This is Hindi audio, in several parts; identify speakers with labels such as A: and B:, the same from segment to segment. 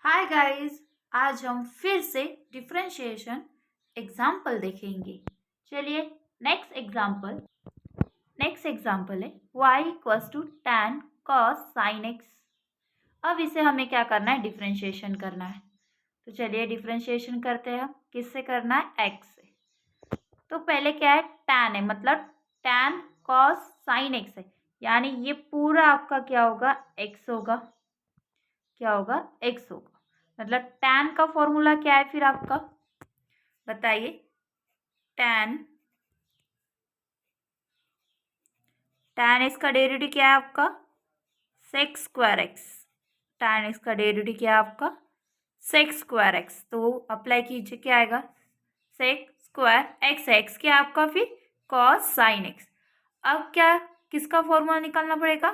A: Hi guys. आज हम फिर से डिफरेंशिएशन एग्जाम्पल देखेंगे। चलिए नेक्स्ट एग्जाम्पल है y equals to tan cos sin x। अब इसे हमें क्या करना है, डिफरेंशिएशन करना है। तो चलिए डिफरेंशिएशन करते हैं। किससे करना है, x से। तो पहले क्या है, tan है, मतलब tan cos sin x है, यानी ये पूरा आपका क्या होगा, x होगा। क्या होगा, x होगा। मतलब tan का फॉर्मूला क्या है फिर आपका, बताइए। tan tan x का डेरिवेटिव क्या है आपका, sec square x. tan x का डेरिवेटिव क्या है आपका, सेक स्क्वायर एक्स। तो अप्लाई कीजिए, क्या आएगा, सेक स्क्वायर एक्स। एक्स क्या है आपका फिर, कॉस साइन एक्स। अब क्या, किसका फॉर्मूला निकालना पड़ेगा,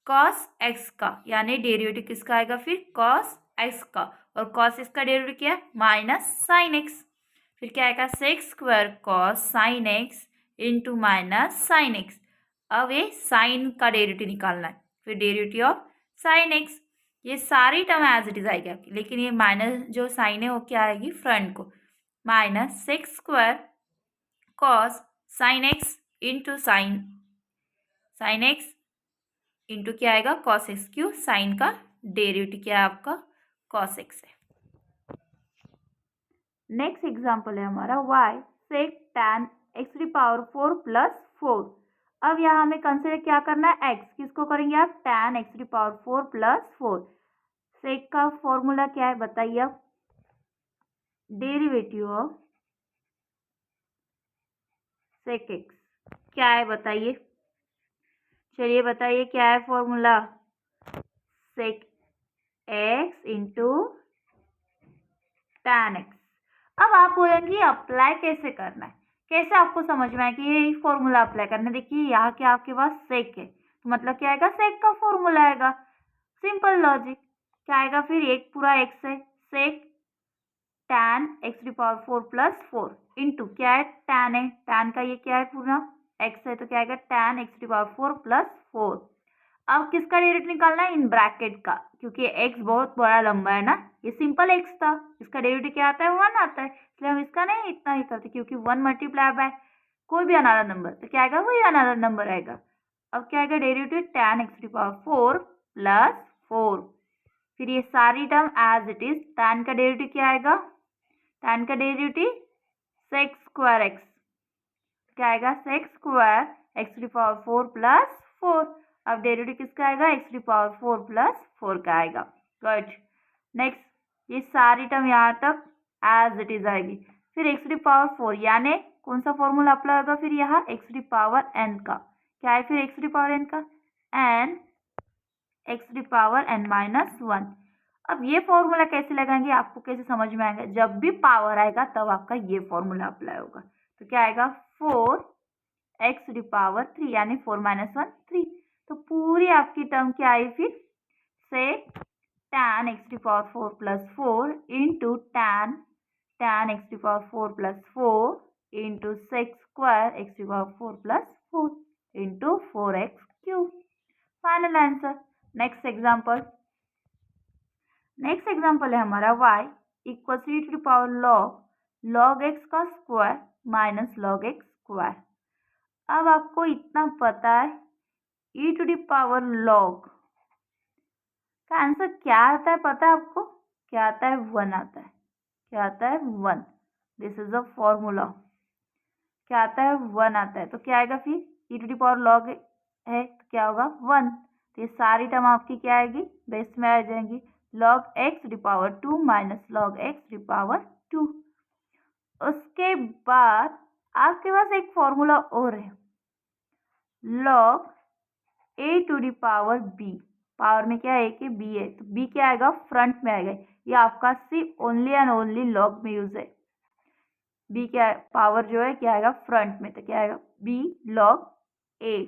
A: कॉस एक्स का, यानी डेरिवेटिव किसका आएगा फिर, कॉस एक्स का। और कॉस एक्स का डेरिवेटिव क्या है, माइनस साइन एक्स। फिर क्या आएगा, sec square cos sine x into minus sine x. अब ये साइन का डेरिवेटिव निकालना है, फिर डेरिवेटिव ऑफ साइन एक्स। ये सारी टर्म एज इट इज आएगी आपकी, लेकिन ये माइनस जो साइन है वो क्या आएगी, फ्रंट को। Minus sex square cos sine x into sine x into क्या आएगा, कॉस एक्स क्यू। साइन का डेरिवेटिव क्या है आपका, कॉस एक्स है। नेक्स्ट एग्जाम्पल है हमारा y सेक tan x⁴ प्लस 4। अब यहाँ हमें कंसिडर क्या करना है, x। किसको करेंगे आप, tan x⁴ प्लस 4। सेक का फॉर्मूला क्या है बताइए आप, डेरिवेटिव ऑफ सेक x क्या है बताइए। चलिए बताइए क्या है फॉर्मूला, सेक x इंटू tan x। अब आप बोलेंगे अप्लाई कैसे करना है, कैसे आपको समझ में आए कि ये फॉर्मूला अप्लाई करना है। देखिए यहाँ क्या आपके पास सेक है, तो मतलब क्या आएगा, सेक का फॉर्मूला आएगा। Simple logic. क्या आएगा फिर, एक पूरा एक्स है, सेक tan x⁴ प्लस 4 इंटू क्या है, tan है, tan का ये क्या है पूरा x है, तो क्या आएगा tan x⁴ प्लस 4। अब किसका डेरिवेटिव निकालना है, इन ब्रैकेट का, क्योंकि x बहुत बड़ा लंबा है ना। ये सिंपल x था, इसका डेरिवेटिव क्या आता है, 1 आता है, इसलिए हम इसका नहीं इतना ही करते, क्योंकि 1 मल्टीप्लाई बाय कोई भी अनदर नंबर, तो क्या आएगा, वही अनदर नंबर आएगा। अब क्या आएगा, डेरिवेटिव tan x⁴ प्लस 4। फिर ये सारी term as it is, tan का डेरिवेटिव क्या आएगा, tan का डेरिवेटिव सेक स्क्वायर एक्स। क्या आएगा, सेक स्क्वायर x⁴ प्लस 4। अब डेरिवेटिव किसका आएगा, x⁴ प्लस 4 का आएगा। गुड। नेक्स्ट, ये सारी टर्म यहाँ तक एज इट इज आएगी। फिर x⁴ यानी कौन सा फॉर्मूला अप्लाई होगा फिर यहाँ, x⁴n का। क्या है फिर x⁴n का, n x⁴n-1। अब ये फॉर्मूला कैसे लगाएंगे, आपको कैसे समझ में आएगा, जब भी पावर आएगा तब आपका ये फॉर्मूला अप्लाई होगा। तो क्या आएगा, 4x⁴ यानी 4 - 1 3। तो पूरी आपकी टर्म क्या आई फिर, से tan x⁴ plus 4 into tan x⁴ plus 4 into sec square x⁴ plus 4 into 4x⁵। Final answer. Next example है हमारा y इक्वल log x का square minus log x square. अब आपको इतना पता है, log का आंसर क्या आता है पता है आपको, क्या आता है, 1 आता है। क्या आता है, 1। This is a formula. क्या आता है, 1 आता है। तो क्या आएगा फिर, log है तो क्या होगा, 1। तो ये सारी टर्म आपकी क्या आएगी, बेस में आ जाएंगी, log x⁴ minus log x⁴। उसके बाद आपके पास एक फॉर्मूला और है, log a⁴b। पावर में क्या है, a के b है, तो b क्या आएगा, फ्रंट में आएगा। ये आपका सिर्फ ओनली एंड ओनली log में यूज है। b क्या पावर जो है क्या आएगा, फ्रंट में, तो क्या आएगा, b log a।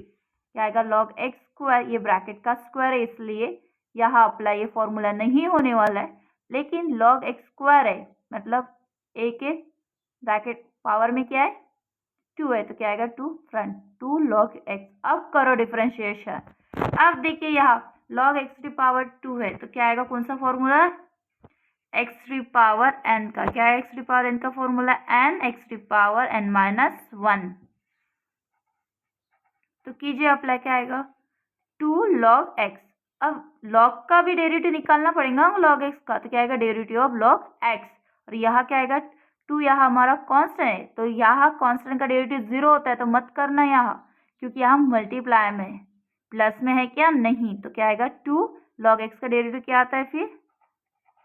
A: क्या आएगा, log x स्क्वायर, ये ब्रैकेट का स्क्वायर है इसलिए यहाँ अप्लाई ये फॉर्मूला नहीं होने वाला है। लेकिन log x स्क्वायर है, मतलब a के ब्रैकेट पावर में क्या है, 2 है, तो क्या आएगा, 2 फ्रंट, 2 log x। अब करो डिफरेंशिएशन। अब देखिए यहाँ log x⁴ 2 है, तो क्या आएगा, कौन सा formula, x to power n का। क्या है एक्स टू पावर एन का formula? N x to power n minus 1। तो कीजिए अप्लाई, क्या आएगा? 2 log x। अब log का भी डेरिवेटिव निकालना पड़ेगा log x का, तो क्या आएगा? Derivative of log x। और यहाँ क्या आएगा? 2 यहाँ हमारा कांस्टेंट है, तो यहाँ कांस्टेंट का डेरिवेटिव 0 होता है, तो मत करना यहाँ, क्योंकि यहाँ मल्टीप्लाई में है, प्लस में है क्या? नहीं। तो क्या आएगा? 2 log x का डेरिवेटिव क्या आता है फिर?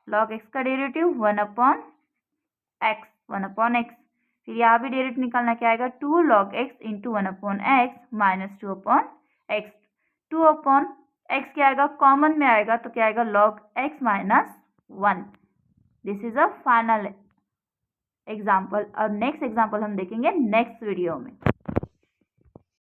A: log x का डेरिवेटिव 1/x, 1/x। फिर यहाँ भी डेरिवेटिव निकालना, क्या आएगा? 2 log x into 1/x minus 2/x। 2/x क्या आएगा? कॉमन में आएगा, तो क्या आएगा? log x minus 1। This is a final example. और नेक्स्ट एग्जाम्पल हम देखेंगे नेक्स्ट वीडियो में।